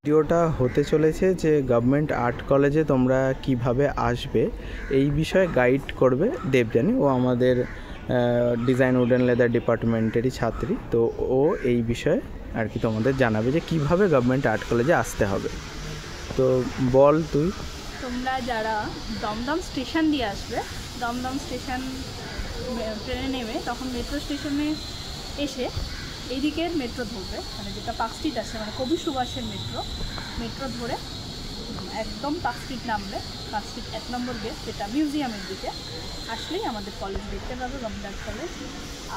ভিডিওটা হতে চলেছে যে গভর্নমেন্ট আর্ট কলেজে তোমরা কিভাবে আসবে এই বিষয়ে গাইড করবে দেবযানী। ও আমাদের ডিজাইন উড অ্যান্ড লেদার ডিপার্টমেন্টেরই ছাত্রী, তো ও এই বিষয়ে আর কি তোমাদের জানাবে যে কিভাবে গভর্নমেন্ট আর্ট কলেজে আসতে হবে। তো বল তুই। তোমরা যারা দমদম স্টেশন দিয়ে আসবে, দমদম স্টেশন ট্রেনে নেমে তখন মেট্রো স্টেশনে এসে এইদিকের মেট্রো ধরবে, মানে যেটা পার্ক স্ট্রিট আছে, মানে কবি সুভাষের মেট্রো ধরে একদম পার্ক স্ট্রিট নামবে। পার্ক স্ট্রিট 1 নম্বর গেট, যেটা মিউজিয়ামের দিকে আসলেই আমাদের কলেজ দেখতে পাবে, গভর্নমেন্ট আর্ট কলেজ।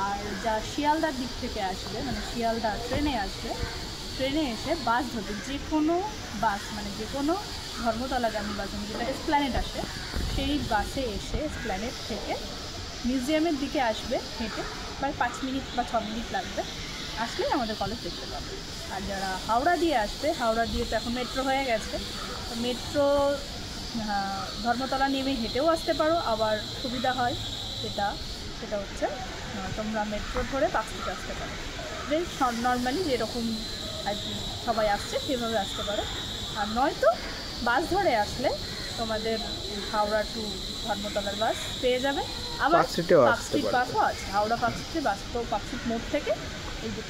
আর যা শিয়ালদার দিক থেকে আসবে, মানে শিয়ালদা ট্রেনে আসবে, ট্রেনে এসে বাস ধরবে, যে কোনো বাস, মানে যে কোনো ধর্মতলাগামী বাস, যেটা এসপ্ল্যানেড আসে, সেই বাসে এসে এসপ্ল্যানেড থেকে মিউজিয়ামের দিকে আসবে হেঁটে, প্রায় 5 মিনিট বা 6 মিনিট লাগবে, আসলেই আমাদের কলেজ দেখতে পাবে। আর যারা হাওড়া দিয়ে আসবে, হাওড়া দিয়ে তো এখন মেট্রো হয়ে গেছে, তো মেট্রো ধর্মতলা নেমে হেঁটেও আসতে পারো। আবার সুবিধা হয় সেটা হচ্ছে তোমরা মেট্রো ধরে পার্ক স্ট্রিট আসতে পারো, যে নর্মালি যেরকম আর কি সবাই আসছে সেভাবে আসতে পারো। আর নয়তো বাস ধরে আসলে তোমাদের হাওড়া টু ধর্মতলার বাস পেয়ে যাবে। আবার পার্ক স্ট্রিট বাসও আছে, হাওড়া পার্ক স্ট্রিট বাস, তো পার্ক স্ট্রিট মোড় থেকে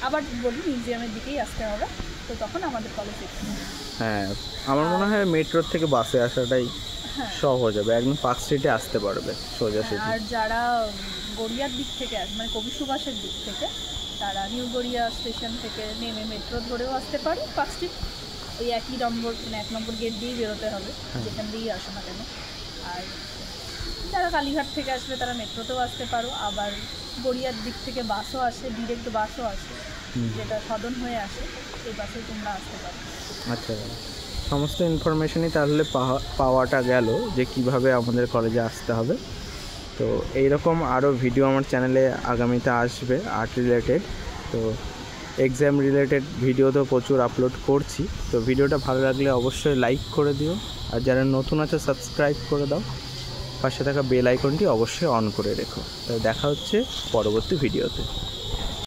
আবার বলি মিউজিয়ামের দিকেই আসতে হবে, তো তখন আমাদের কলেজ দেখতে হবে। হ্যাঁ, আমার মনে হয় মেট্রোর থেকে বাসে আসাটাই সহজ হবে, একদম পার্ক স্ট্রিটে আসতে পারবে সোজাসুজি। আর যারা গড়িয়ার দিক থেকে আসবে, মানে কবি সুভাষের দিক থেকে, তারা নিউ গড়িয়া স্টেশন থেকে নেমে মেট্রো ধরেও আসতে পারে পার্ক স্ট্রিট, ওই 1 নম্বর গেট দিয়েই বেরোতে হবে, যেখান দিয়েই আসো না কেন। আর যারা কালীঘাট থেকে আসবে তারা মেট্রোতেও আসতে পারো। আবার গড়িয়ার দিক থেকে বাসও আসে, ডিরেক্ট বাসও আসে, যেটা সদন হয়ে আসে, এই বাসে তোমরা আসতে পারো। আচ্ছা, সমস্ত ইনফরমেশনই তাহলে পাওয়াটা গেল যে কিভাবে আমাদের কলেজে আসতে হবে। তো এইরকম আরও ভিডিও আমার চ্যানেলে আগামীতে আসবে আর্ট রিলেটেড, তো এক্সাম রিলেটেড ভিডিও তো প্রচুর আপলোড করছি। তো ভিডিওটা ভালো লাগলে অবশ্যই লাইক করে দিও, আর যারা নতুন আছে সাবস্ক্রাইব করে দাও, পাশে থাকা বেল আইকনটি অবশ্যই অন করে রেখো। তো দেখা হচ্ছে পরবর্তী ভিডিওতে।